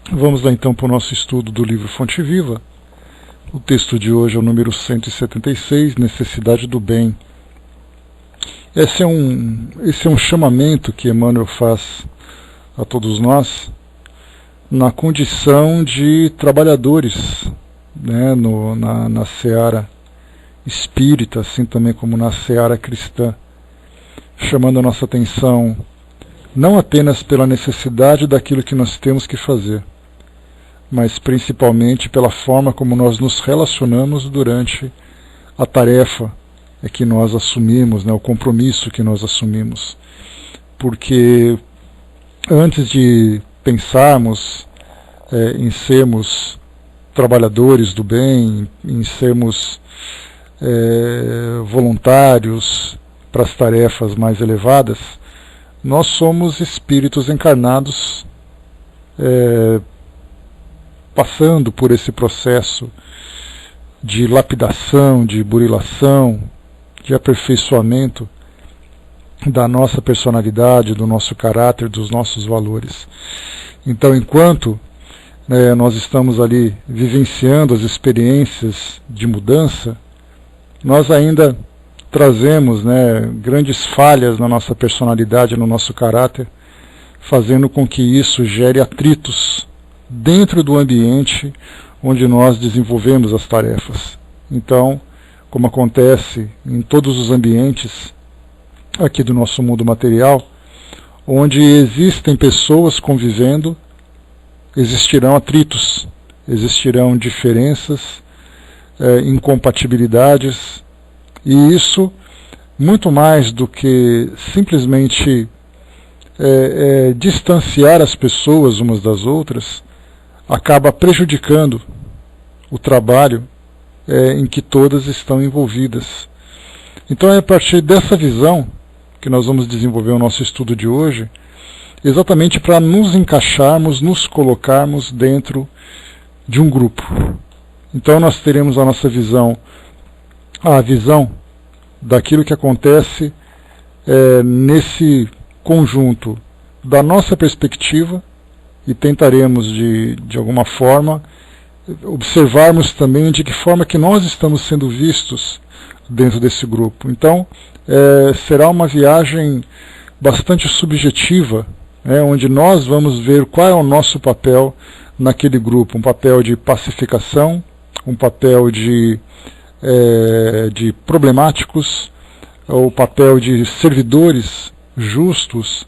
Vamos lá então para o nosso estudo do livro Fonte Viva. O texto de hoje é o número 176, Necessidade do Bem. Esse é um chamamento que Emmanuel faz a todos nós na condição de trabalhadores, né, na seara espírita, assim também como na seara cristã, chamando a nossa atenção não apenas pela necessidade daquilo que nós temos que fazer, mas principalmente pela forma como nós nos relacionamos durante a tarefa que nós assumimos, né, o compromisso que nós assumimos. Porque antes de pensarmos em sermos trabalhadores do bem, em sermos voluntários para as tarefas mais elevadas, nós somos espíritos encarnados passando por esse processo de lapidação, de burilação, de aperfeiçoamento da nossa personalidade, do nosso caráter, dos nossos valores. Então, enquanto nós estamos ali vivenciando as experiências de mudança, nós ainda trazemos grandes falhas na nossa personalidade, no nosso caráter, fazendo com que isso gere atritos dentro do ambiente onde nós desenvolvemos as tarefas. Então, como acontece em todos os ambientes aqui do nosso mundo material, onde existem pessoas convivendo, existirão atritos, existirão diferenças, incompatibilidades, e isso, muito mais do que simplesmente distanciar as pessoas umas das outras, acaba prejudicando o trabalho em que todas estão envolvidas. Então é a partir dessa visão que nós vamos desenvolver o nosso estudo de hoje, exatamente para nos encaixarmos, nos colocarmos dentro de um grupo. Então nós teremos a nossa visão, a visão daquilo que acontece nesse conjunto da nossa perspectiva, e tentaremos de alguma forma observarmos também de que forma que nós estamos sendo vistos dentro desse grupo. Então será uma viagem bastante subjetiva, onde nós vamos ver qual é o nosso papel naquele grupo, um papel de pacificação, um papel de problemáticos, o papel de servidores justos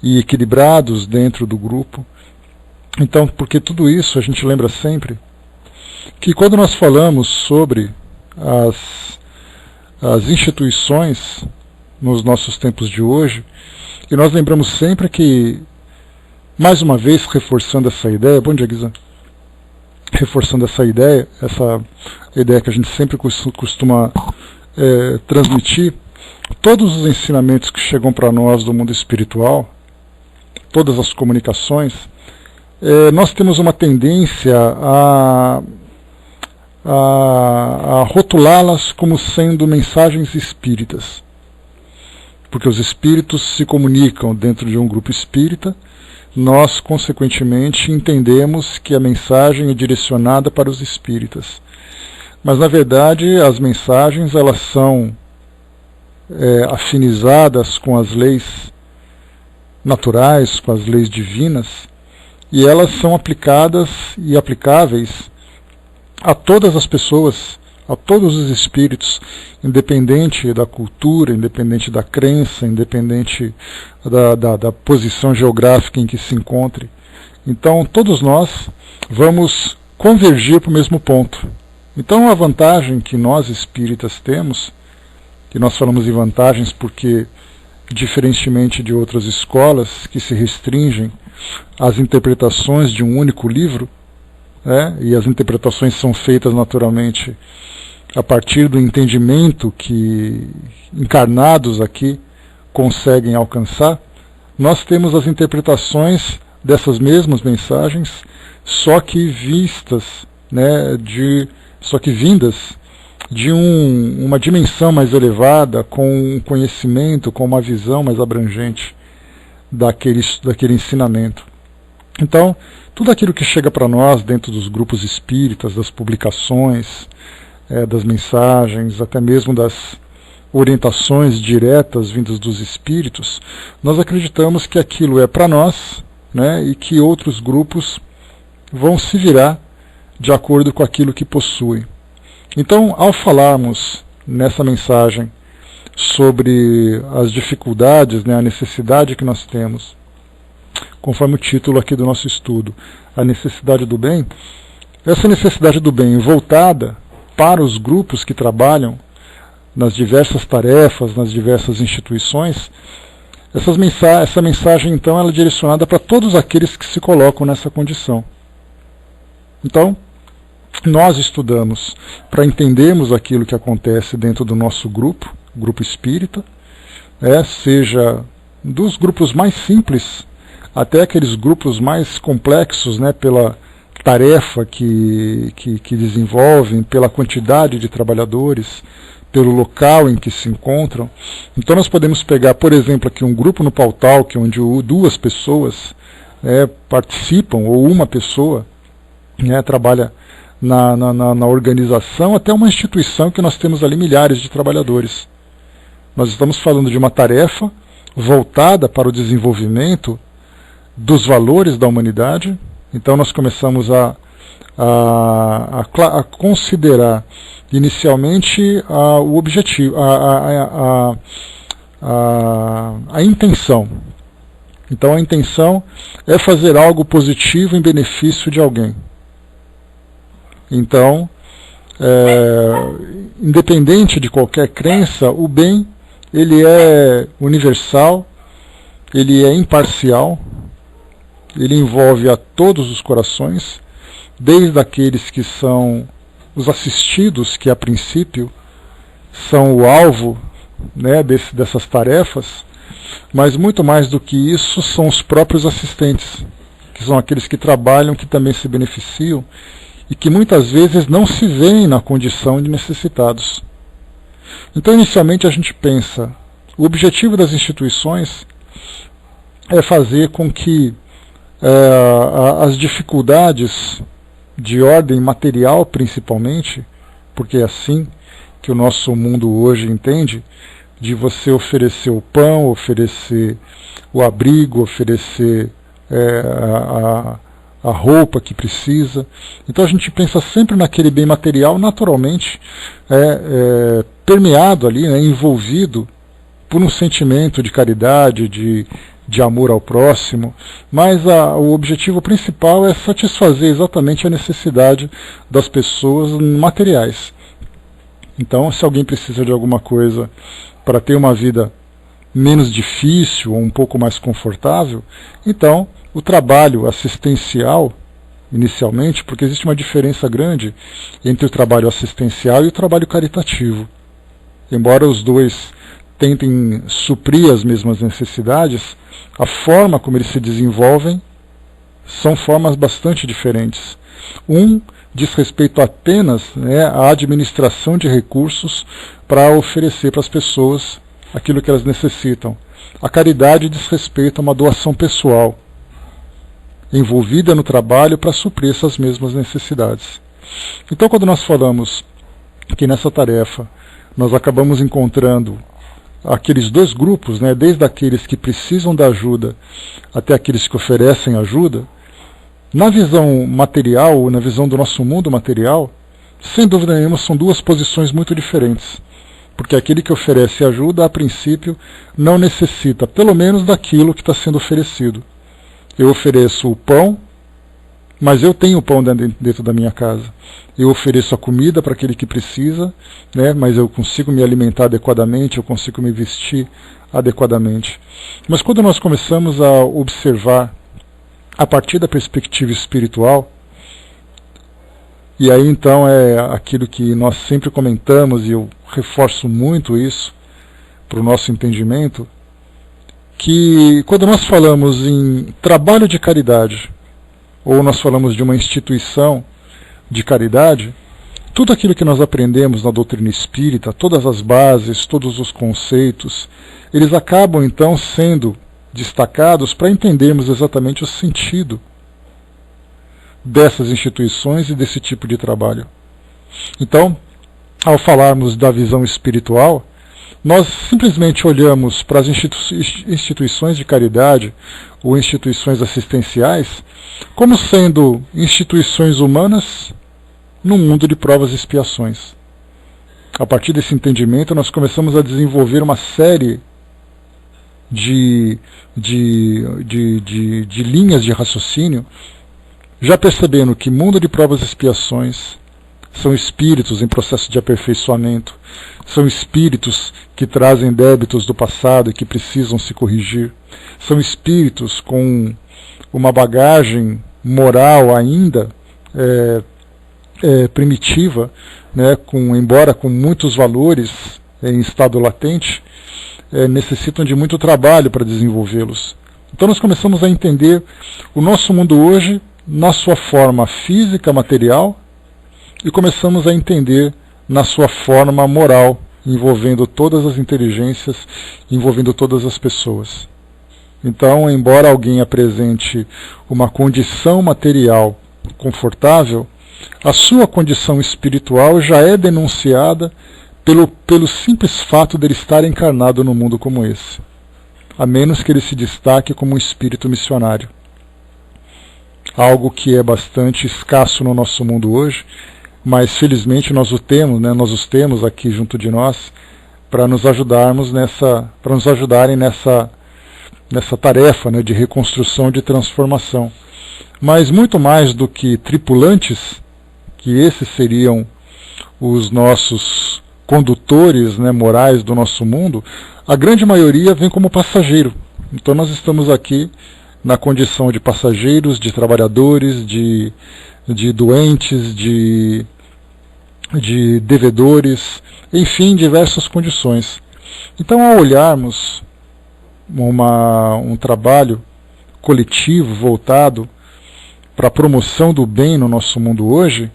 e equilibrados dentro do grupo. Então, porque tudo isso a gente lembra sempre que quando nós falamos sobre as instituições nos nossos tempos de hoje, e nós lembramos sempre que, mais uma vez reforçando essa ideia, bom dia Guizan, reforçando essa ideia que a gente sempre costuma transmitir, todos os ensinamentos que chegam para nós do mundo espiritual, todas as comunicações, nós temos uma tendência a rotulá-las como sendo mensagens espíritas, porque os espíritos se comunicam dentro de um grupo espírita, nós consequentemente entendemos que a mensagem é direcionada para os espíritas, mas na verdade as mensagens elas são afinizadas com as leis naturais, com as leis divinas, e elas são aplicadas e aplicáveis a todas as pessoas, a todos os espíritos, independente da cultura, independente da crença, independente da posição geográfica em que se encontre. Então todos nós vamos convergir para o mesmo ponto. Então a vantagem que nós espíritas temos, que nós falamos em vantagens porque, diferentemente de outras escolas que se restringem às interpretações de um único livro, e as interpretações são feitas naturalmente a partir do entendimento que encarnados aqui conseguem alcançar, nós temos as interpretações dessas mesmas mensagens, só que vistas, só que vindas de uma dimensão mais elevada, com um conhecimento, com uma visão mais abrangente daquele ensinamento. Então, tudo aquilo que chega para nós dentro dos grupos espíritas, das publicações, das mensagens, até mesmo das orientações diretas vindas dos espíritos, nós acreditamos que aquilo é para nós, né, e que outros grupos vão se virar de acordo com aquilo que possuem. Então, ao falarmos nessa mensagem sobre as dificuldades, né, a necessidade que nós temos, conforme o título aqui do nosso estudo, a necessidade do bem, essa necessidade do bem voltada para os grupos que trabalham nas diversas tarefas, nas diversas instituições, essa mensagem então ela é direcionada para todos aqueles que se colocam nessa condição. Então, nós estudamos para entendermos aquilo que acontece dentro do nosso grupo espírita, seja dos grupos mais simples até aqueles grupos mais complexos, né, pela tarefa que desenvolvem, pela quantidade de trabalhadores, pelo local em que se encontram. Então nós podemos pegar, por exemplo, aqui um grupo no Pautalk, onde duas pessoas participam, ou uma pessoa trabalha na organização, até uma instituição que nós temos ali milhares de trabalhadores. Nós estamos falando de uma tarefa voltada para o desenvolvimento dos valores da humanidade. Então nós começamos a considerar inicialmente o objetivo, a intenção. Então a intenção é fazer algo positivo em benefício de alguém. Então, independente de qualquer crença, o bem ele é universal, ele é imparcial, ele envolve a todos os corações, desde aqueles que são os assistidos, que a princípio são o alvo, né, dessas tarefas, mas muito mais do que isso são os próprios assistentes, que são aqueles que trabalham, que também se beneficiam e que muitas vezes não se veem na condição de necessitados. Então, inicialmente, a gente pensa, o objetivo das instituições é fazer com que as dificuldades de ordem material, principalmente, porque é assim que o nosso mundo hoje entende, de você oferecer o pão, oferecer o abrigo, oferecer a roupa que precisa. Então a gente pensa sempre naquele bem material, naturalmente permeado ali, né, envolvido por um sentimento de caridade, de amor ao próximo, mas o objetivo principal é satisfazer exatamente a necessidade das pessoas materiais. Então, se alguém precisa de alguma coisa para ter uma vida menos difícil ou um pouco mais confortável, então o trabalho assistencial, inicialmente, porque existe uma diferença grande entre o trabalho assistencial e o trabalho caritativo. Embora os dois tentem suprir as mesmas necessidades, a forma como eles se desenvolvem são formas bastante diferentes. Um diz respeito apenas, né, à administração de recursos para oferecer para as pessoas aquilo que elas necessitam. A caridade diz respeito a uma doação pessoal, envolvida no trabalho para suprir essas mesmas necessidades. Então, quando nós falamos que nessa tarefa nós acabamos encontrando aqueles dois grupos, né, desde aqueles que precisam da ajuda até aqueles que oferecem ajuda, na visão material, ou na visão do nosso mundo material, sem dúvida nenhuma são duas posições muito diferentes. Porque aquele que oferece ajuda, a princípio, não necessita, pelo menos, daquilo que está sendo oferecido. Eu ofereço o pão, mas eu tenho o pão dentro da minha casa. Eu ofereço a comida para aquele que precisa, né, mas eu consigo me alimentar adequadamente, eu consigo me vestir adequadamente. Mas quando nós começamos a observar a partir da perspectiva espiritual, e aí então é aquilo que nós sempre comentamos, e eu reforço muito isso para o nosso entendimento, que quando nós falamos em trabalho de caridade, ou nós falamos de uma instituição de caridade, tudo aquilo que nós aprendemos na doutrina espírita, todas as bases, todos os conceitos, eles acabam então sendo destacados para entendermos exatamente o sentido dessas instituições e desse tipo de trabalho. Então, ao falarmos da visão espiritual, nós simplesmente olhamos para as instituições de caridade ou instituições assistenciais como sendo instituições humanas num mundo de provas e expiações. A partir desse entendimento, nós começamos a desenvolver uma série de linhas de raciocínio, já percebendo que mundo de provas e expiações são espíritos em processo de aperfeiçoamento, são espíritos que trazem débitos do passado e que precisam se corrigir, são espíritos com uma bagagem moral ainda primitiva, né, embora com muitos valores em estado latente, necessitam de muito trabalho para desenvolvê-los. Então nós começamos a entender o nosso mundo hoje na sua forma física, material, e começamos a entender na sua forma moral, envolvendo todas as inteligências, envolvendo todas as pessoas. Então, embora alguém apresente uma condição material confortável, a sua condição espiritual já é denunciada pelo simples fato dele estar encarnado num mundo como esse, a menos que ele se destaque como um espírito missionário. Algo que é bastante escasso no nosso mundo hoje, mas felizmente nós os temos aqui junto de nós para nos ajudarem nessa tarefa, né, de reconstrução, de transformação. Mas muito mais do que tripulantes, que esses seriam os nossos condutores, né, morais do nosso mundo, a grande maioria vem como passageiro. Então nós estamos aqui na condição de passageiros, de trabalhadores, de doentes, de devedores, enfim, diversas condições. Então, ao olharmos um trabalho coletivo voltado para a promoção do bem no nosso mundo hoje,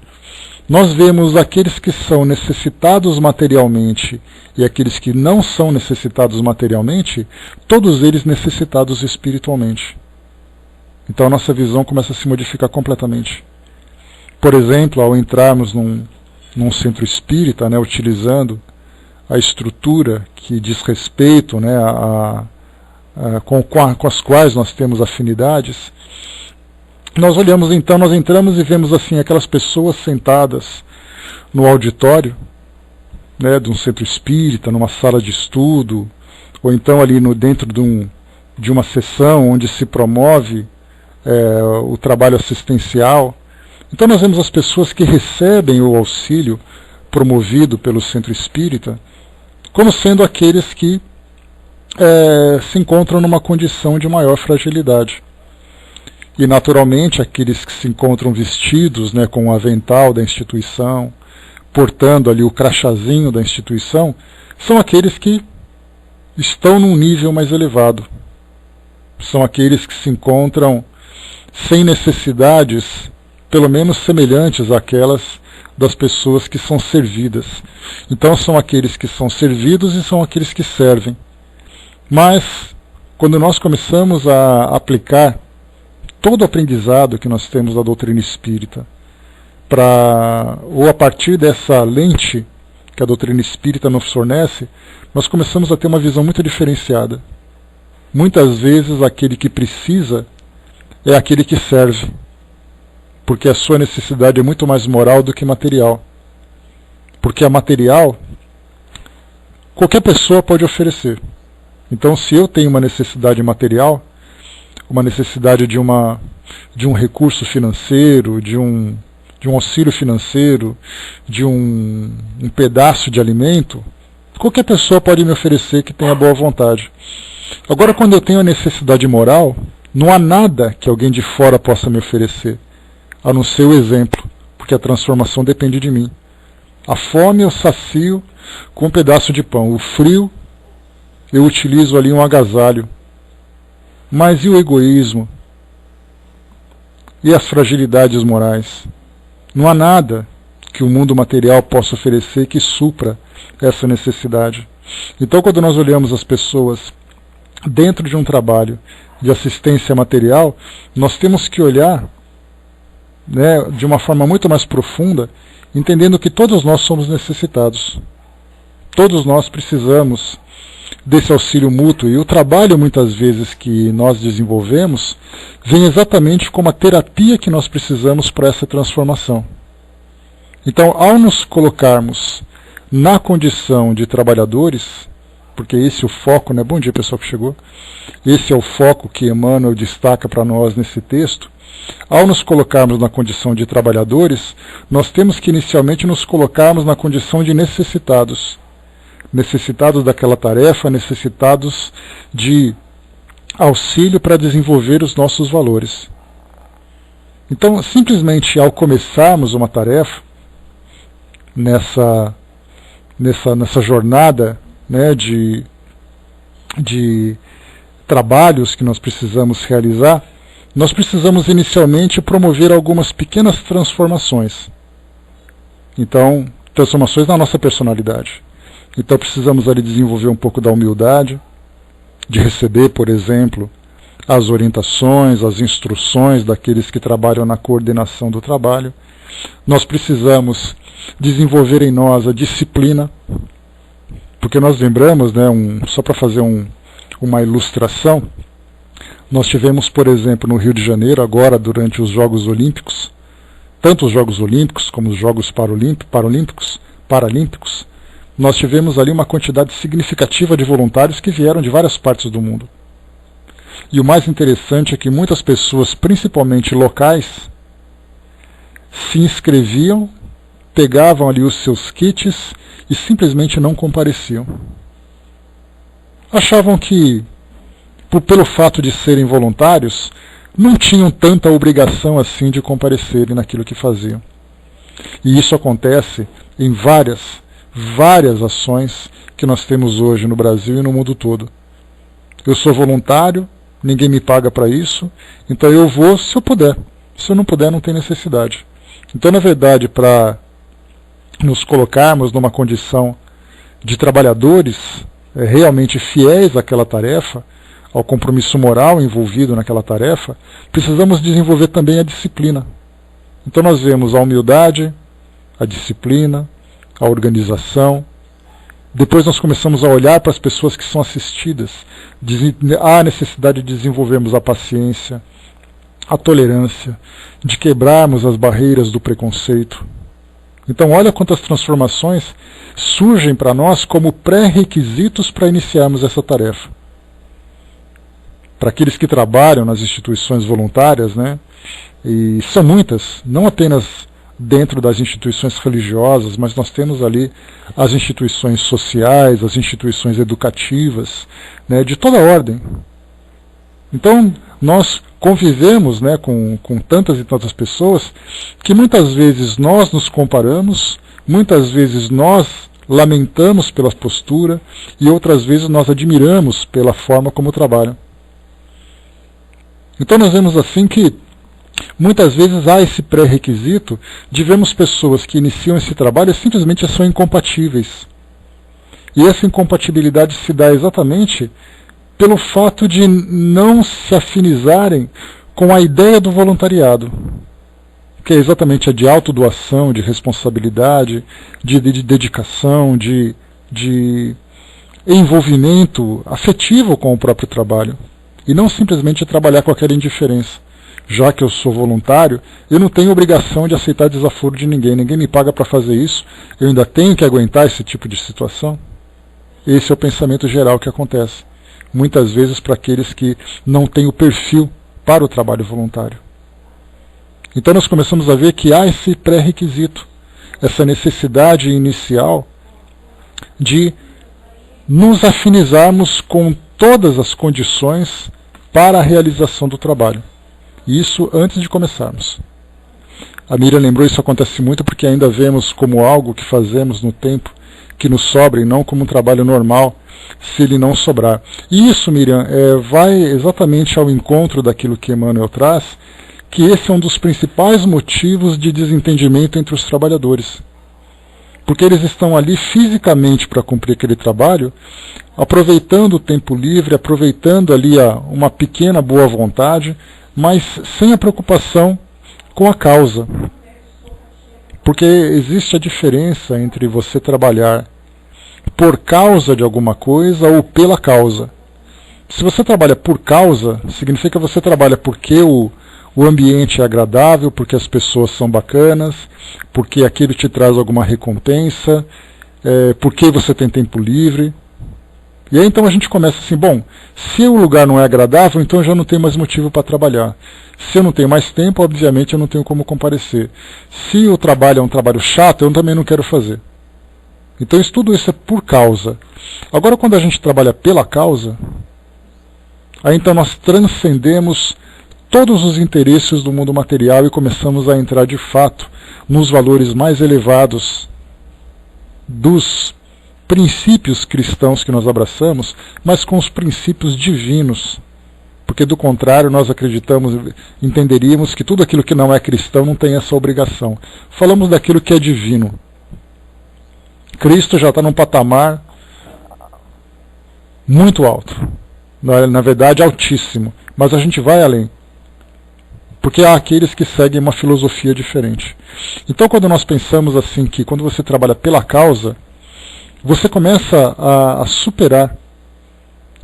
nós vemos aqueles que são necessitados materialmente e aqueles que não são necessitados materialmente, todos eles necessitados espiritualmente. Então a nossa visão começa a se modificar completamente. Por exemplo, ao entrarmos num centro espírita, né, utilizando a estrutura que diz respeito, né, com as quais nós temos afinidades, nós olhamos então, nós entramos e vemos assim aquelas pessoas sentadas no auditório, né, de um centro espírita, numa sala de estudo, ou então ali dentro de uma sessão onde se promove o trabalho assistencial. Então nós vemos as pessoas que recebem o auxílio promovido pelo centro espírita como sendo aqueles que se encontram numa condição de maior fragilidade. E naturalmente aqueles que se encontram vestidos, né, com o avental da instituição, portando ali o crachazinho da instituição, são aqueles que estão num nível mais elevado. São aqueles que se encontram sem necessidades, pelo menos semelhantes àquelas das pessoas que são servidas. Então são aqueles que são servidos e são aqueles que servem. Mas, quando nós começamos a aplicar todo o aprendizado que nós temos da doutrina espírita, ou a partir dessa lente que a doutrina espírita nos fornece, nós começamos a ter uma visão muito diferenciada. Muitas vezes aquele que precisa é aquele que serve, porque a sua necessidade é muito mais moral do que material. Porque a material, qualquer pessoa pode oferecer. Então, se eu tenho uma necessidade material, uma necessidade de um recurso financeiro, de um auxílio financeiro, de um pedaço de alimento, qualquer pessoa pode me oferecer que tenha boa vontade. Agora, quando eu tenho a necessidade moral, não há nada que alguém de fora possa me oferecer, a não ser o exemplo, porque a transformação depende de mim. A fome eu sacio com um pedaço de pão, o frio eu utilizo ali um agasalho. Mas e o egoísmo? E as fragilidades morais? Não há nada que o mundo material possa oferecer que supra essa necessidade. Então, quando nós olhamos as pessoas dentro de um trabalho de assistência material, nós temos que olhar né, de uma forma muito mais profunda, entendendo que todos nós somos necessitados. Todos nós precisamos desse auxílio mútuo, e o trabalho, muitas vezes, que nós desenvolvemos, vem exatamente como a terapia que nós precisamos para essa transformação. Então, ao nos colocarmos na condição de trabalhadores, porque esse é o foco, né? Bom dia, pessoal que chegou. Esse é o foco que Emmanuel destaca para nós nesse texto. Ao nos colocarmos na condição de trabalhadores, nós temos que inicialmente nos colocarmos na condição de necessitados. Necessitados daquela tarefa, necessitados de auxílio para desenvolver os nossos valores. Então, simplesmente ao começarmos uma tarefa, nessa jornada, né, de trabalhos que nós precisamos realizar, nós precisamos inicialmente promover algumas pequenas transformações. Então, transformações na nossa personalidade. Então precisamos ali desenvolver um pouco da humildade, de receber, por exemplo, as orientações, as instruções daqueles que trabalham na coordenação do trabalho. Nós precisamos desenvolver em nós a disciplina, porque nós lembramos, né, só para fazer uma ilustração, nós tivemos, por exemplo, no Rio de Janeiro, agora durante os Jogos Olímpicos, tanto os Jogos Olímpicos como os Jogos Paralímpicos, nós tivemos ali uma quantidade significativa de voluntários que vieram de várias partes do mundo. E o mais interessante é que muitas pessoas, principalmente locais, se inscreviam, pegavam ali os seus kits e simplesmente não compareciam. Achavam que, pelo fato de serem voluntários, não tinham tanta obrigação assim de comparecerem naquilo que faziam. E isso acontece em várias ações que nós temos hoje no Brasil e no mundo todo. Eu sou voluntário, ninguém me paga para isso, então eu vou se eu puder. Se eu não puder, não tem necessidade. Então, na verdade, para nos colocarmos numa condição de trabalhadores realmente fiéis àquela tarefa, ao compromisso moral envolvido naquela tarefa, precisamos desenvolver também a disciplina. Então nós vemos a humildade, a disciplina, a organização. Depois nós começamos a olhar para as pessoas que são assistidas. Há necessidade de desenvolvermos a paciência, a tolerância, de quebrarmos as barreiras do preconceito. Então olha quantas transformações surgem para nós como pré-requisitos para iniciarmos essa tarefa. Para aqueles que trabalham nas instituições voluntárias, né, e são muitas, não apenas dentro das instituições religiosas, mas nós temos ali as instituições sociais, as instituições educativas, né, de toda ordem. Então, nós convivemos, né, com tantas e tantas pessoas que muitas vezes nós nos comparamos, muitas vezes nós lamentamos pela postura e outras vezes nós admiramos pela forma como trabalham. Então nós vemos assim que muitas vezes há esse pré-requisito de vermos pessoas que iniciam esse trabalho e simplesmente são incompatíveis. E essa incompatibilidade se dá exatamente pelo fato de não se afinizarem com a ideia do voluntariado, que é exatamente a de autodoação, de responsabilidade, de dedicação, de envolvimento afetivo com o próprio trabalho. E não simplesmente trabalhar com aquela indiferença. Já que eu sou voluntário, eu não tenho obrigação de aceitar desaforo de ninguém. Ninguém me paga para fazer isso. Eu ainda tenho que aguentar esse tipo de situação. Esse é o pensamento geral que acontece. Muitas vezes para aqueles que não têm o perfil para o trabalho voluntário. Então nós começamos a ver que há esse pré-requisito, essa necessidade inicial de nos afinizarmos com todas as condições para a realização do trabalho. Isso antes de começarmos. A Miriam lembrou, isso acontece muito porque ainda vemos como algo que fazemos no tempo que nos sobra e não como um trabalho normal, se ele não sobrar. E isso, Miriam, vai exatamente ao encontro daquilo que Emmanuel traz, que esse é um dos principais motivos de desentendimento entre os trabalhadores. Porque eles estão ali fisicamente para cumprir aquele trabalho, aproveitando o tempo livre, aproveitando ali uma pequena boa vontade, mas sem a preocupação com a causa. Porque existe a diferença entre você trabalhar por causa de alguma coisa ou pela causa. Se você trabalha por causa, significa que você trabalha porque o ambiente é agradável, porque as pessoas são bacanas, porque aquilo te traz alguma recompensa, porque você tem tempo livre. E aí então a gente começa assim, bom, se o lugar não é agradável, então eu já não tenho mais motivo para trabalhar. Se eu não tenho mais tempo, obviamente eu não tenho como comparecer. Se o trabalho é um trabalho chato, eu também não quero fazer. Então tudo isso é por causa. Agora quando a gente trabalha pela causa, aí então nós transcendemos todos os interesses do mundo material e começamos a entrar de fato nos valores mais elevados dos princípios cristãos que nós abraçamos, mas com os princípios divinos. Porque do contrário nós entenderíamos que tudo aquilo que não é cristão não tem essa obrigação. Falamos daquilo que é divino. Cristo já está num patamar muito alto. Na verdade altíssimo. Mas a gente vai além. Porque há aqueles que seguem uma filosofia diferente. Então quando nós pensamos assim que quando você trabalha pela causa, você começa a superar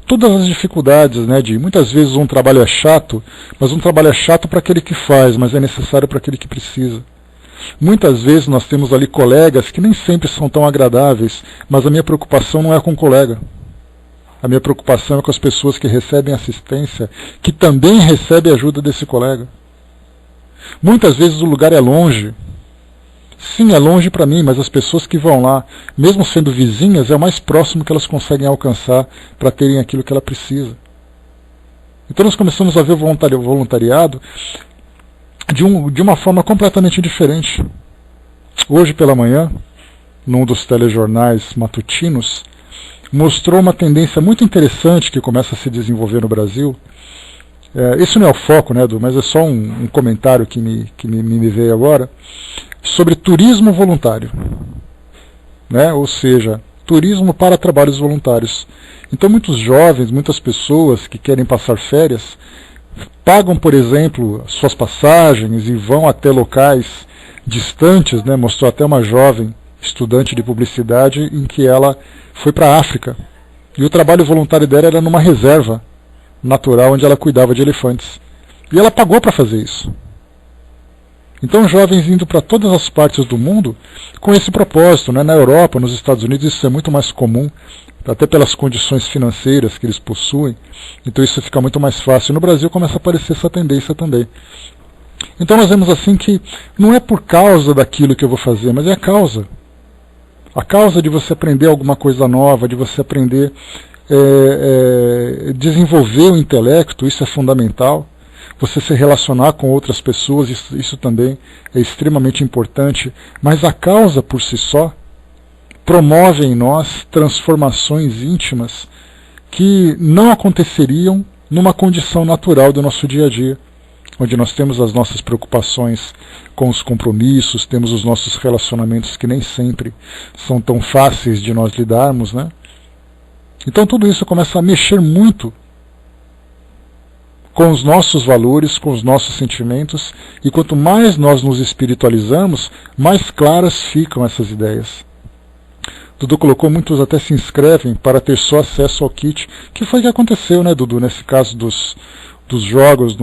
todas as dificuldades, né, de muitas vezes um trabalho é chato, mas um trabalho é chato para aquele que faz, mas é necessário para aquele que precisa. Muitas vezes nós temos ali colegas que nem sempre são tão agradáveis, mas a minha preocupação não é com o colega. A minha preocupação é com as pessoas que recebem assistência, que também recebem ajuda desse colega. Muitas vezes o lugar é longe. Sim, é longe para mim, mas as pessoas que vão lá, mesmo sendo vizinhas, é o mais próximo que elas conseguem alcançar para terem aquilo que ela precisa. Então nós começamos a ver o voluntariado de uma forma completamente diferente. Hoje pela manhã, num dos telejornais matutinos, mostrou uma tendência muito interessante que começa a se desenvolver no Brasil. Isso não é o foco, né, Edu, mas é só um comentário que me veio agora, sobre turismo voluntário, né? Ou seja, turismo para trabalhos voluntários. Então muitos jovens, muitas pessoas que querem passar férias, pagam, por exemplo, suas passagens e vão até locais distantes, né? Mostrou até uma jovem estudante de publicidade em que ela foi para a África. E o trabalho voluntário dela era numa reserva natural onde ela cuidava de elefantes. E ela pagou para fazer isso. Então jovens indo para todas as partes do mundo com esse propósito, né? Na Europa, nos Estados Unidos isso é muito mais comum, até pelas condições financeiras que eles possuem, então isso fica muito mais fácil. No Brasil começa a aparecer essa tendência também. Então nós vemos assim que não é por causa daquilo que eu vou fazer, mas é a causa. A causa de você aprender alguma coisa nova, de você aprender desenvolver o intelecto, isso é fundamental. Você se relacionar com outras pessoas, isso também é extremamente importante, mas a causa por si só promove em nós transformações íntimas que não aconteceriam numa condição natural do nosso dia a dia, onde nós temos as nossas preocupações com os compromissos, temos os nossos relacionamentos que nem sempre são tão fáceis de nós lidarmos, né? Então tudo isso começa a mexer muito com os nossos valores, com os nossos sentimentos, e quanto mais nós nos espiritualizamos, mais claras ficam essas ideias. Dudu colocou, muitos até se inscrevem para ter só acesso ao kit, que foi o que aconteceu, né, Dudu, nesse caso dos jogos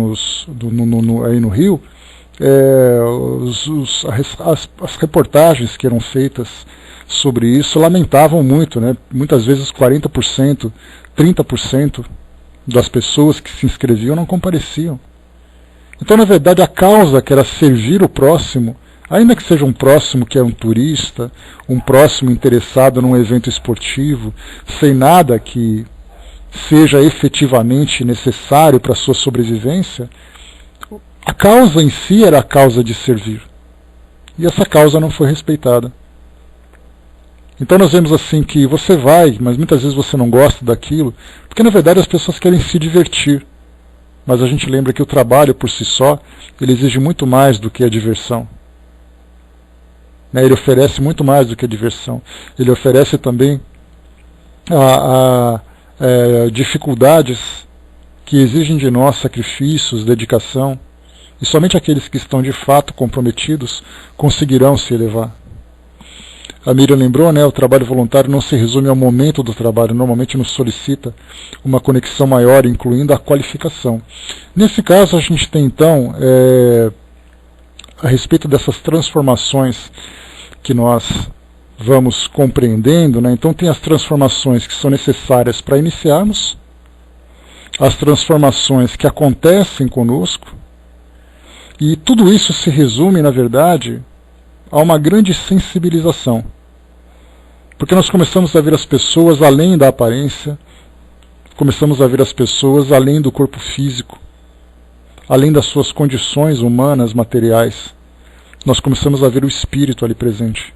aí no Rio, as reportagens que eram feitas sobre isso lamentavam muito, né, muitas vezes 40%, 30%, das pessoas que se inscreviam não compareciam. Então, na verdade, a causa que era servir o próximo, ainda que seja um próximo que é um turista, um próximo interessado num evento esportivo, sem nada que seja efetivamente necessário para a sua sobrevivência, a causa em si era a causa de servir. E essa causa não foi respeitada. Então nós vemos assim que você vai, mas muitas vezes você não gosta daquilo, porque na verdade as pessoas querem se divertir. Mas a gente lembra que o trabalho por si só, ele exige muito mais do que a diversão. Né? Ele oferece muito mais do que a diversão. Ele oferece também dificuldades que exigem de nós sacrifícios, dedicação. E somente aqueles que estão de fato comprometidos conseguirão se elevar. A Miriam lembrou, né, o trabalho voluntário não se resume ao momento do trabalho, normalmente nos solicita uma conexão maior, incluindo a qualificação. Nesse caso, a gente tem então, a respeito dessas transformações que nós vamos compreendendo, né, então tem as transformações que são necessárias para iniciarmos, as transformações que acontecem conosco, e tudo isso se resume, na verdade, a uma grande sensibilização. Porque nós começamos a ver as pessoas além da aparência, começamos a ver as pessoas além do corpo físico, além das suas condições humanas, materiais. Nós começamos a ver o espírito ali presente.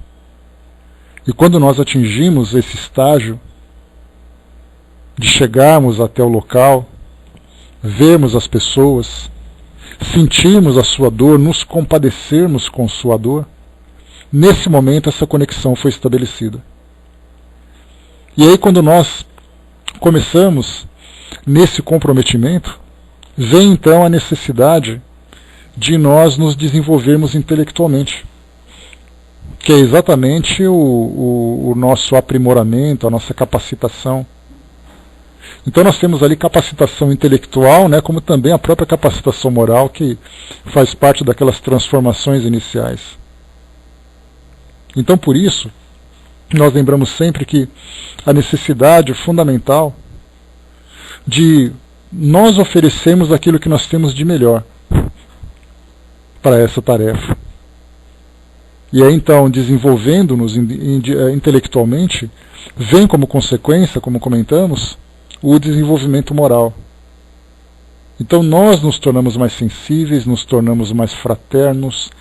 E quando nós atingimos esse estágio de chegarmos até o local, vermos as pessoas, sentirmos a sua dor, nos compadecermos com sua dor, nesse momento essa conexão foi estabelecida. E aí quando nós começamos nesse comprometimento, vem então a necessidade de nós nos desenvolvermos intelectualmente, que é exatamente o nosso aprimoramento, a nossa capacitação. Então nós temos ali capacitação intelectual, né, como também a própria capacitação moral, que faz parte daquelas transformações iniciais. Então por isso, nós lembramos sempre que a necessidade fundamental de nós oferecermos aquilo que nós temos de melhor para essa tarefa. E aí então, desenvolvendo-nos intelectualmente, vem como consequência, como comentamos, o desenvolvimento moral. Então nós nos tornamos mais sensíveis, nos tornamos mais fraternos,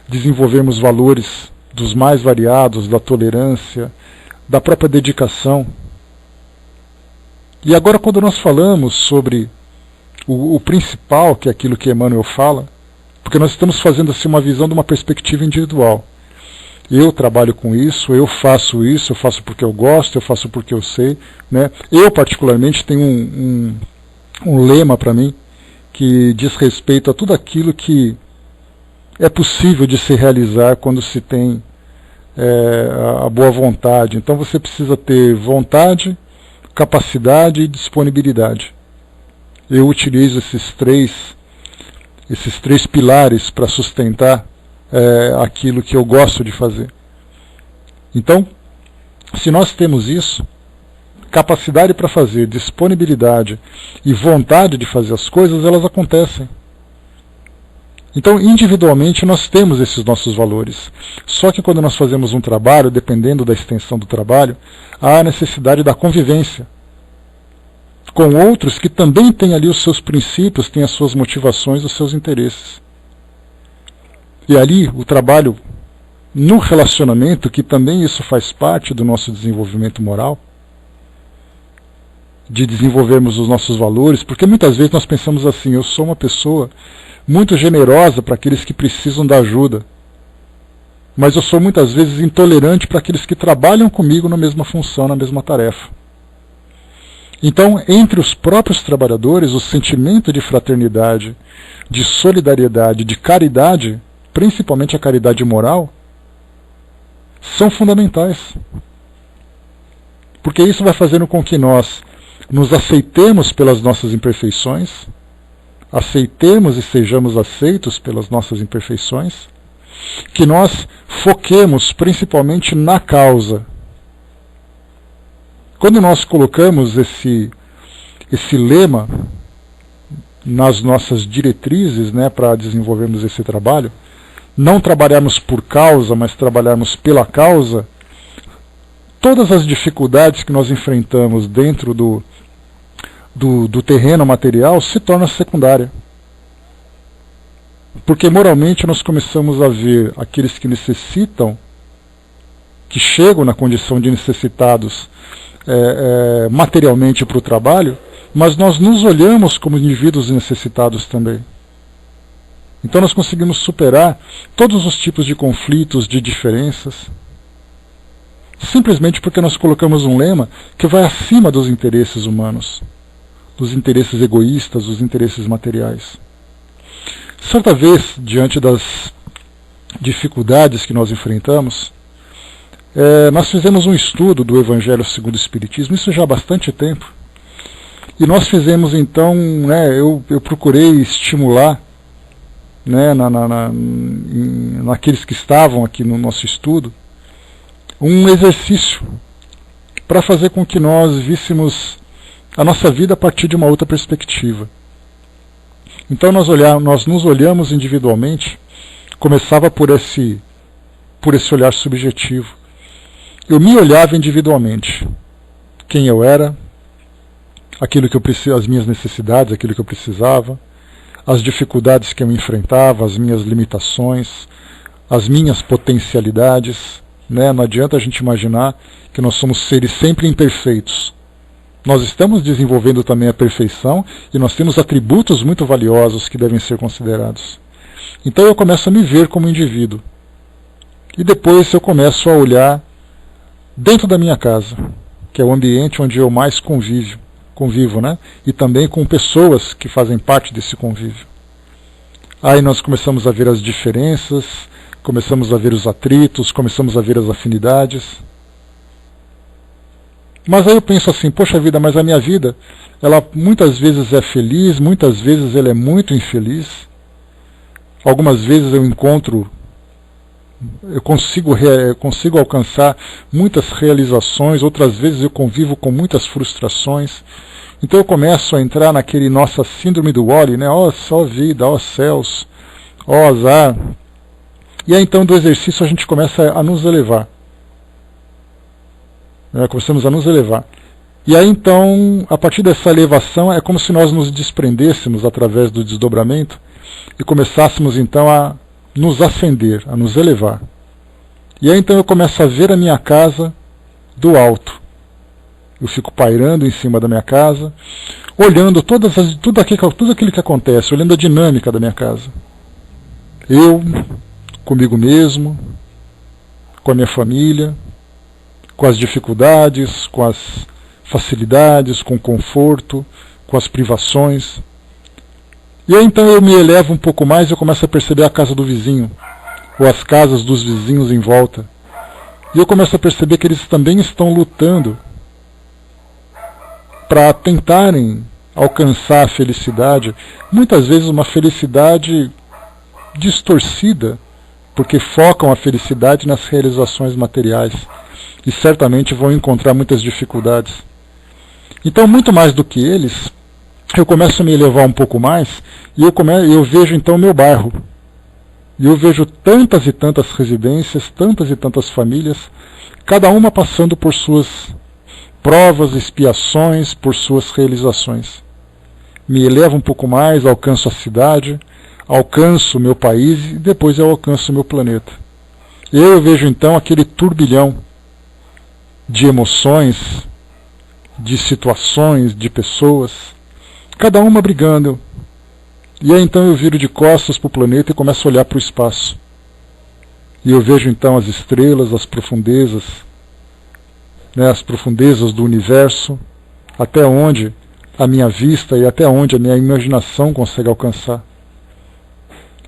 desenvolvemos valores dos mais variados, da tolerância, da própria dedicação. E agora quando nós falamos sobre o principal, que é aquilo que Emmanuel fala, porque nós estamos fazendo assim uma visão de uma perspectiva individual. Eu trabalho com isso, eu faço porque eu gosto, eu faço porque eu sei, né? Eu particularmente tenho um lema para mim que diz respeito a tudo aquilo que é possível de se realizar quando se tem a boa vontade. Então você precisa ter vontade, capacidade e disponibilidade. Eu utilizo esses três pilares para sustentar aquilo que eu gosto de fazer. Então, se nós temos isso, capacidade para fazer, disponibilidade e vontade de fazer as coisas, elas acontecem. Então, individualmente, nós temos esses nossos valores. Só que quando nós fazemos um trabalho, dependendo da extensão do trabalho, há a necessidade da convivência com outros que também têm ali os seus princípios, têm as suas motivações, os seus interesses. E ali, o trabalho no relacionamento, que também isso faz parte do nosso desenvolvimento moral, de desenvolvermos os nossos valores, porque muitas vezes nós pensamos assim: eu sou uma pessoa muito generosa para aqueles que precisam da ajuda, mas eu sou muitas vezes intolerante para aqueles que trabalham comigo na mesma função, na mesma tarefa. Então, entre os próprios trabalhadores, o sentimento de fraternidade, de solidariedade, de caridade, principalmente a caridade moral, são fundamentais. Porque isso vai fazendo com que nós nos aceitemos pelas nossas imperfeições, aceitemos e sejamos aceitos pelas nossas imperfeições, que nós foquemos principalmente na causa. Quando nós colocamos esse lema nas nossas diretrizes, né, para desenvolvermos esse trabalho, não trabalharmos por causa, mas trabalharmos pela causa, todas as dificuldades que nós enfrentamos dentro do terreno material se tornam secundária. Porque moralmente nós começamos a ver aqueles que necessitam, que chegam na condição de necessitados materialmente para o trabalho, mas nós nos olhamos como indivíduos necessitados também. Então nós conseguimos superar todos os tipos de conflitos, de diferenças, simplesmente porque nós colocamos um lema que vai acima dos interesses humanos, dos interesses egoístas, dos interesses materiais. Certa vez, diante das dificuldades que nós enfrentamos, nós fizemos um estudo do Evangelho segundo o Espiritismo, isso já há bastante tempo, e nós fizemos então, eu procurei estimular, naqueles que estavam aqui no nosso estudo, um exercício para fazer com que nós víssemos a nossa vida a partir de uma outra perspectiva. Então nós nos olhamos individualmente, começava por esse olhar subjetivo. Eu me olhava individualmente, quem eu era, aquilo que eu precisava, as minhas necessidades, aquilo que eu precisava, as dificuldades que eu enfrentava, as minhas limitações, as minhas potencialidades. Não adianta a gente imaginar que nós somos seres sempre imperfeitos. Nós estamos desenvolvendo também a perfeição e nós temos atributos muito valiosos que devem ser considerados. Então eu começo a me ver como indivíduo. E depois eu começo a olhar dentro da minha casa, que é o ambiente onde eu mais convivo, e também com pessoas que fazem parte desse convívio. Aí nós começamos a ver as diferenças, começamos a ver os atritos, começamos a ver as afinidades. Mas aí eu penso assim, poxa vida, mas a minha vida, ela muitas vezes é feliz, muitas vezes ela é muito infeliz. Algumas vezes eu consigo alcançar muitas realizações, outras vezes eu convivo com muitas frustrações. Então eu começo a entrar naquele nossa síndrome do Wall-E, ó vida, ó céus, ó azar. E aí então do exercício a gente começa a nos elevar. Começamos a nos elevar. E aí então, a partir dessa elevação, é como se nós nos desprendêssemos através do desdobramento e começássemos então a nos ascender, a nos elevar. E aí então eu começo a ver a minha casa do alto. Eu fico pairando em cima da minha casa, olhando tudo aquilo que acontece, olhando a dinâmica da minha casa. Eu, comigo mesmo, com a minha família, com as dificuldades, com as facilidades, com o conforto, com as privações. E aí então eu me elevo um pouco mais e eu começo a perceber a casa do vizinho, ou as casas dos vizinhos em volta. E eu começo a perceber que eles também estão lutando para tentarem alcançar a felicidade, muitas vezes uma felicidade distorcida, porque focam a felicidade nas realizações materiais. E certamente vão encontrar muitas dificuldades. Então, muito mais do que eles, eu começo a me elevar um pouco mais e eu vejo então o meu bairro. E eu vejo tantas e tantas residências, tantas e tantas famílias, cada uma passando por suas provas, expiações, por suas realizações. Me elevo um pouco mais, alcanço a cidade, alcanço o meu país e depois eu alcanço o meu planeta. E eu vejo então aquele turbilhão de emoções, de situações, de pessoas, cada uma brigando. E aí então eu viro de costas para o planeta e começo a olhar para o espaço. E eu vejo então as estrelas, as profundezas do universo, até onde a minha vista e até onde a minha imaginação consegue alcançar.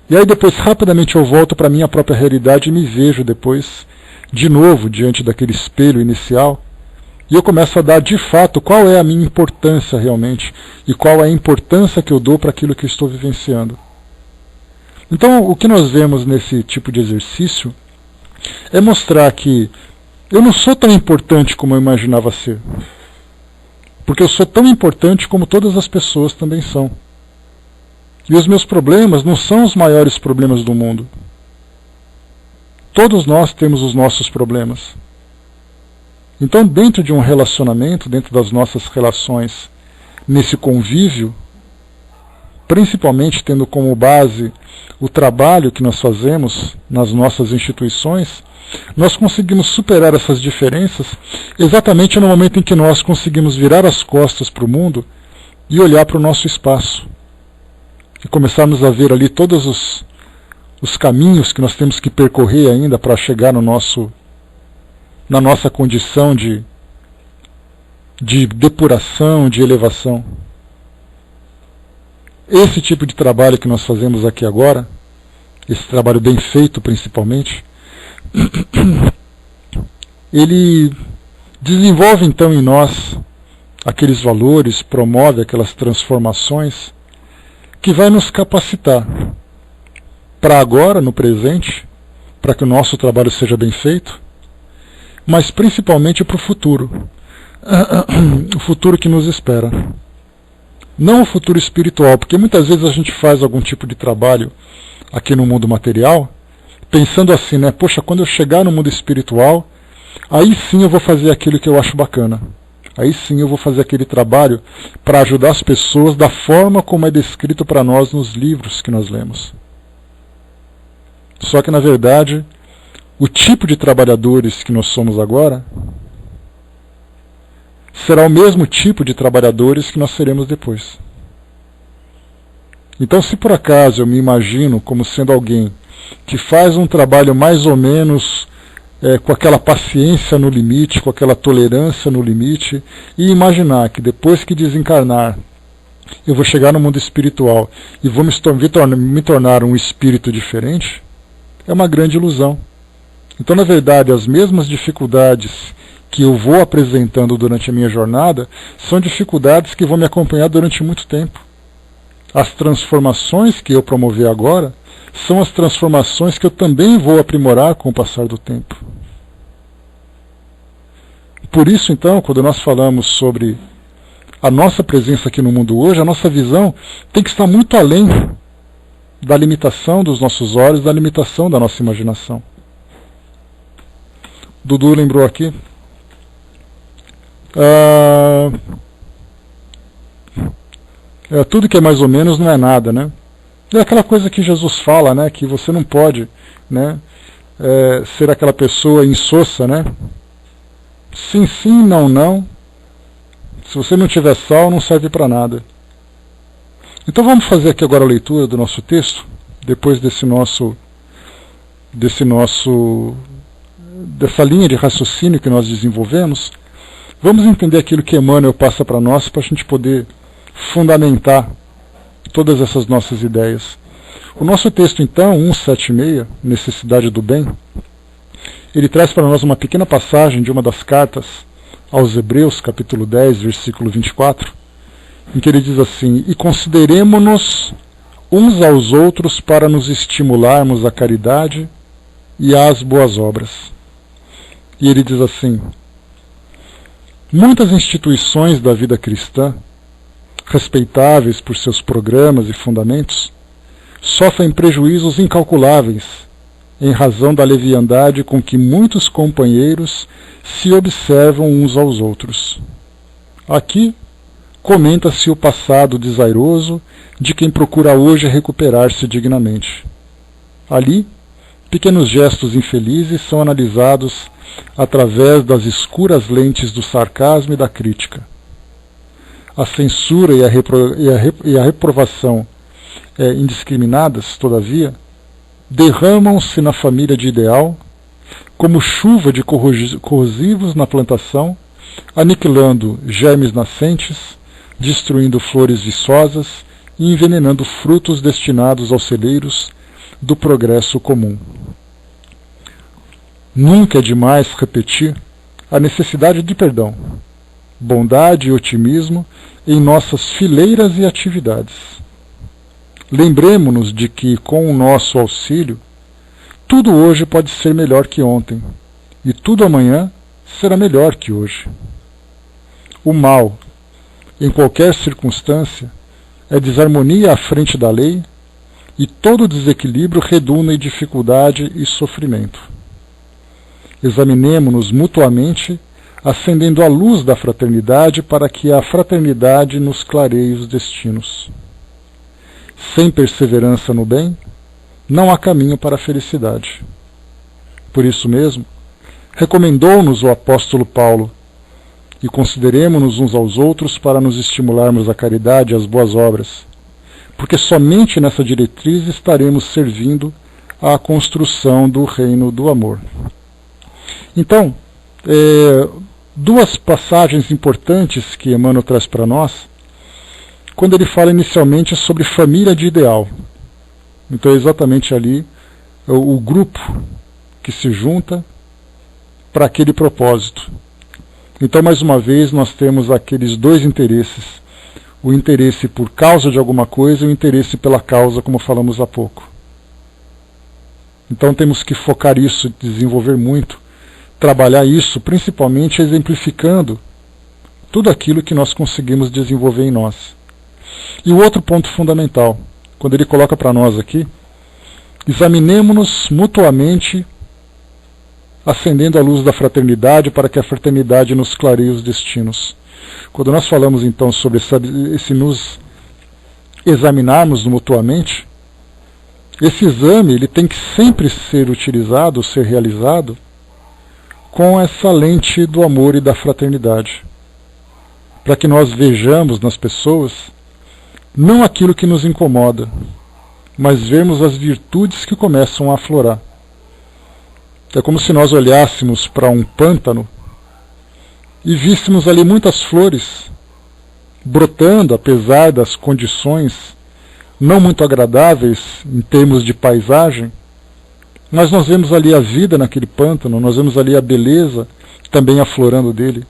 E aí depois rapidamente eu volto para a minha própria realidade e me vejo depois de novo diante daquele espelho inicial, e eu começo a dar de fato qual é a minha importância realmente, e qual é a importância que eu dou para aquilo que eu estou vivenciando. Então o que nós vemos nesse tipo de exercício é mostrar que eu não sou tão importante como eu imaginava ser, porque eu sou tão importante como todas as pessoas também são. E os meus problemas não são os maiores problemas do mundo. Todos nós temos os nossos problemas. Então, dentro de um relacionamento, dentro das nossas relações, nesse convívio, principalmente tendo como base o trabalho que nós fazemos nas nossas instituições, nós conseguimos superar essas diferenças exatamente no momento em que nós conseguimos virar as costas para o mundo e olhar para o nosso espaço. E começarmos a ver ali todos os caminhos que nós temos que percorrer ainda para chegar na nossa condição de depuração, de elevação. esse tipo de trabalho que nós fazemos aqui agora, esse trabalho bem feito principalmente, ele desenvolve então em nós aqueles valores, promove aquelas transformações que vai nos capacitar para agora, no presente, para que o nosso trabalho seja bem feito, mas principalmente para o futuro. O futuro que nos espera. Não o futuro espiritual, porque muitas vezes a gente faz algum tipo de trabalho aqui no mundo material, pensando assim, né? Poxa, quando eu chegar no mundo espiritual, aí sim eu vou fazer aquilo que eu acho bacana. Aí sim eu vou fazer aquele trabalho para ajudar as pessoas da forma como é descrito para nós nos livros que nós lemos. Só que, na verdade, o tipo de trabalhadores que nós somos agora será o mesmo tipo de trabalhadores que nós seremos depois. Então, se por acaso eu me imagino como sendo alguém que faz um trabalho mais ou menos com aquela paciência no limite, com aquela tolerância no limite, e imaginar que depois que desencarnar, eu vou chegar no mundo espiritual e vou me tornar um espírito diferente, é uma grande ilusão. Então, na verdade, as mesmas dificuldades que eu vou apresentando durante a minha jornada são dificuldades que vão me acompanhar durante muito tempo. As transformações que eu promover agora são as transformações que eu também vou aprimorar com o passar do tempo. Por isso, então, quando nós falamos sobre a nossa presença aqui no mundo hoje, a nossa visão tem que estar muito além da limitação dos nossos olhos, da limitação da nossa imaginação. Dudu lembrou aqui. Tudo que é mais ou menos não é nada, né? É aquela coisa que Jesus fala, né? Que você não pode, né? Ser aquela pessoa insossa, né? Sim, sim, não, não. Se você não tiver sal, não serve para nada. Então vamos fazer aqui agora a leitura do nosso texto, depois dessa linha de raciocínio que nós desenvolvemos. Vamos entender aquilo que Emmanuel passa para nós, para a gente poder fundamentar todas essas nossas ideias. O nosso texto, então, 176, Necessidade do Bem, ele traz para nós uma pequena passagem de uma das cartas aos Hebreus, capítulo 10, versículo 24, em que ele diz assim: e consideremo-nos uns aos outros para nos estimularmos à caridade e às boas obras. E ele diz assim: muitas instituições da vida cristã, respeitáveis por seus programas e fundamentos, sofrem prejuízos incalculáveis em razão da leviandade com que muitos companheiros se observam uns aos outros. Aqui comenta-se o passado desairoso de quem procura hoje recuperar-se dignamente. Ali, pequenos gestos infelizes são analisados através das escuras lentes do sarcasmo e da crítica. A censura e a reprovação indiscriminadas, todavia, derramam-se na família de ideal, como chuva de corrosivos na plantação, aniquilando germes nascentes, destruindo flores viçosas e envenenando frutos destinados aos celeiros do progresso comum. Nunca é demais repetir a necessidade de perdão, bondade e otimismo em nossas fileiras e atividades. Lembremo-nos de que, com o nosso auxílio, tudo hoje pode ser melhor que ontem, e tudo amanhã será melhor que hoje. O mal, em qualquer circunstância, é desarmonia à frente da lei, e todo desequilíbrio redunda em dificuldade e sofrimento. Examinemo-nos mutuamente, acendendo a luz da fraternidade para que a fraternidade nos clareie os destinos. Sem perseverança no bem, não há caminho para a felicidade. Por isso mesmo, recomendou-nos o apóstolo Paulo: e consideremo-nos uns aos outros para nos estimularmos à caridade e às boas obras, porque somente nessa diretriz estaremos servindo à construção do reino do amor. Então, duas passagens importantes que Emmanuel traz para nós. quando ele fala inicialmente sobre família de ideal. Então é exatamente ali o grupo que se junta para aquele propósito. Então, mais uma vez, nós temos aqueles dois interesses. O interesse por causa de alguma coisa e o interesse pela causa, como falamos há pouco. Então temos que focar isso, desenvolver muito, trabalhar isso, principalmente exemplificando tudo aquilo que nós conseguimos desenvolver em nós. E o outro ponto fundamental, quando ele coloca para nós aqui, examinemo-nos mutuamente, acendendo a luz da fraternidade para que a fraternidade nos clareie os destinos. Quando nós falamos então sobre esse nos examinarmos mutuamente, esse exame ele tem que sempre ser utilizado, ser realizado com essa lente do amor e da fraternidade, para que nós vejamos nas pessoas não aquilo que nos incomoda, mas vermos as virtudes que começam a aflorar. É como se nós olhássemos para um pântano e víssemos ali muitas flores brotando, apesar das condições não muito agradáveis em termos de paisagem, mas nós vemos ali a vida naquele pântano, nós vemos ali a beleza também aflorando dele.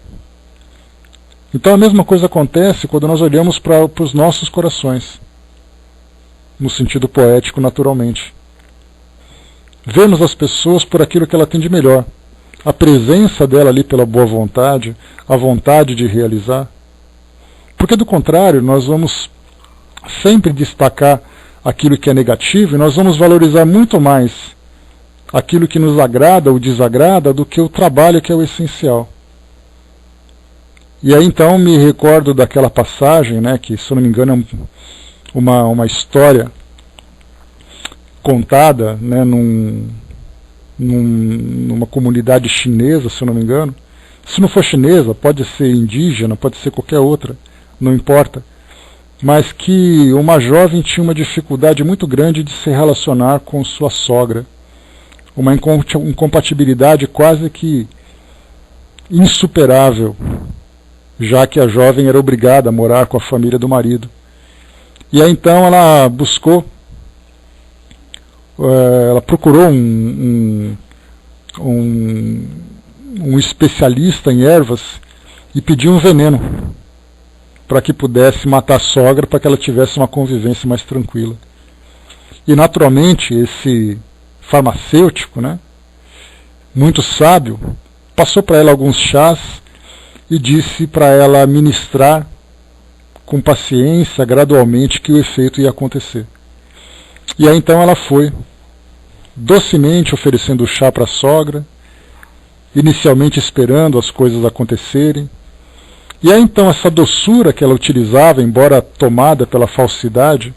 Então a mesma coisa acontece quando nós olhamos para os nossos corações, no sentido poético naturalmente. Vemos as pessoas por aquilo que ela tem de melhor, a presença dela ali pela boa vontade, a vontade de realizar. Porque do contrário, nós vamos sempre destacar aquilo que é negativo e nós vamos valorizar muito mais aquilo que nos agrada ou desagrada do que o trabalho que é o essencial. E aí então me recordo daquela passagem, né, que se eu não me engano é uma história contada, né, numa comunidade chinesa, se eu não me engano. Se não for chinesa, pode ser indígena, pode ser qualquer outra, não importa. Mas que uma jovem tinha uma dificuldade muito grande de se relacionar com sua sogra. Uma incompatibilidade quase que insuperável, já que a jovem era obrigada a morar com a família do marido. E aí então ela procurou um especialista em ervas e pediu um veneno para que pudesse matar a sogra, para que ela tivesse uma convivência mais tranquila. E naturalmente esse farmacêutico, né, muito sábio, passou para ela alguns chás e disse para ela ministrar com paciência, gradualmente, que o efeito ia acontecer. E aí então ela foi, docemente oferecendo o chá para a sogra, inicialmente esperando as coisas acontecerem. E aí então essa doçura que ela utilizava, embora tomada pela falsidade,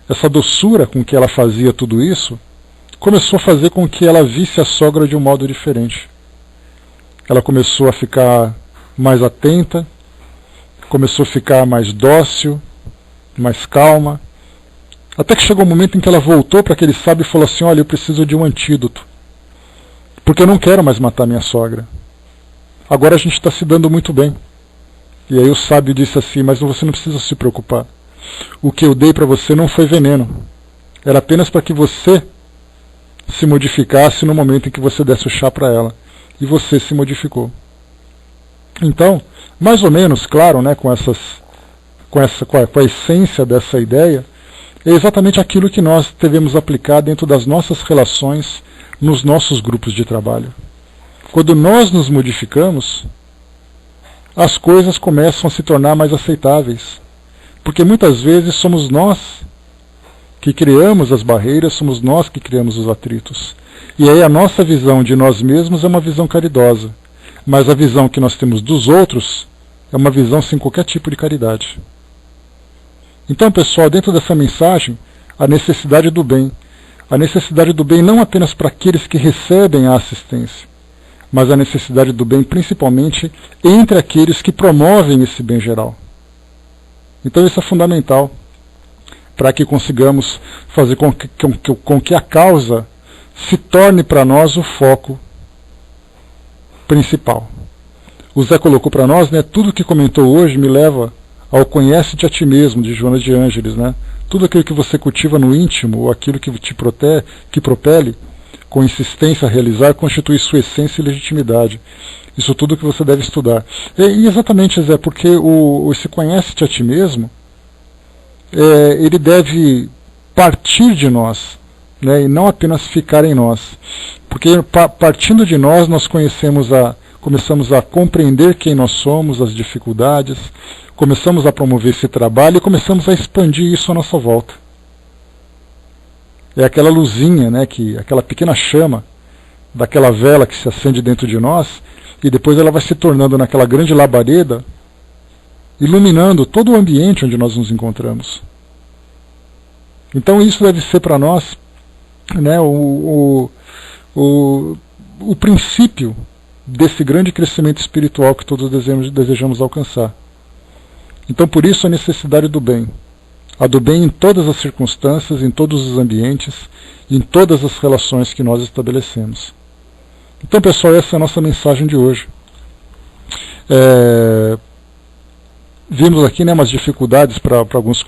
essa doçura com que ela fazia tudo isso, começou a fazer com que ela visse a sogra de um modo diferente. Ela começou a ficar mais atenta, começou a ficar mais dócil, mais calma, até que chegou um momento em que ela voltou para aquele sábio e falou assim: olha, eu preciso de um antídoto, porque eu não quero mais matar minha sogra. Agora a gente está se dando muito bem. E aí o sábio disse assim: mas você não precisa se preocupar. O que eu dei para você não foi veneno. Era apenas para que você se modificasse no momento em que você desse o chá para ela. E você se modificou. Então, mais ou menos, claro, né, com a essência dessa ideia, é exatamente aquilo que nós devemos aplicar dentro das nossas relações, nos nossos grupos de trabalho. Quando nós nos modificamos, as coisas começam a se tornar mais aceitáveis. Porque muitas vezes somos nós que criamos as barreiras, somos nós que criamos os atritos. E aí a nossa visão de nós mesmos é uma visão caridosa. Mas a visão que nós temos dos outros é uma visão sem qualquer tipo de caridade. Então, pessoal, dentro dessa mensagem, a necessidade do bem. A necessidade do bem não apenas para aqueles que recebem a assistência, mas a necessidade do bem principalmente entre aqueles que promovem esse bem geral. Então isso é fundamental para que consigamos fazer com que a causa se torne para nós o foco principal. O Zé colocou para nós, né, tudo que comentou hoje me leva ao Conhece-te a ti mesmo, de Joana de Ângeles, né? Tudo aquilo que você cultiva no íntimo, ou aquilo que te que propele com insistência a realizar, constitui sua essência e legitimidade. Isso tudo que você deve estudar. E exatamente, Zé, porque esse Conhece-te a ti mesmo, ele deve partir de nós, né, e não apenas ficar em nós. Porque partindo de nós, nós começamos a compreender quem nós somos, as dificuldades, começamos a promover esse trabalho e começamos a expandir isso à nossa volta. É aquela luzinha, né, aquela pequena chama daquela vela que se acende dentro de nós, e depois ela vai se tornando naquela grande labareda, iluminando todo o ambiente onde nós nos encontramos. Então isso deve ser para nós, né, o princípio desse grande crescimento espiritual que todos desejamos alcançar. Então por isso a necessidade do bem. A do bem em todas as circunstâncias, em todos os ambientes, em todas as relações que nós estabelecemos. Então, pessoal, essa é a nossa mensagem de hoje. Vimos aqui, né, umas dificuldades para alguns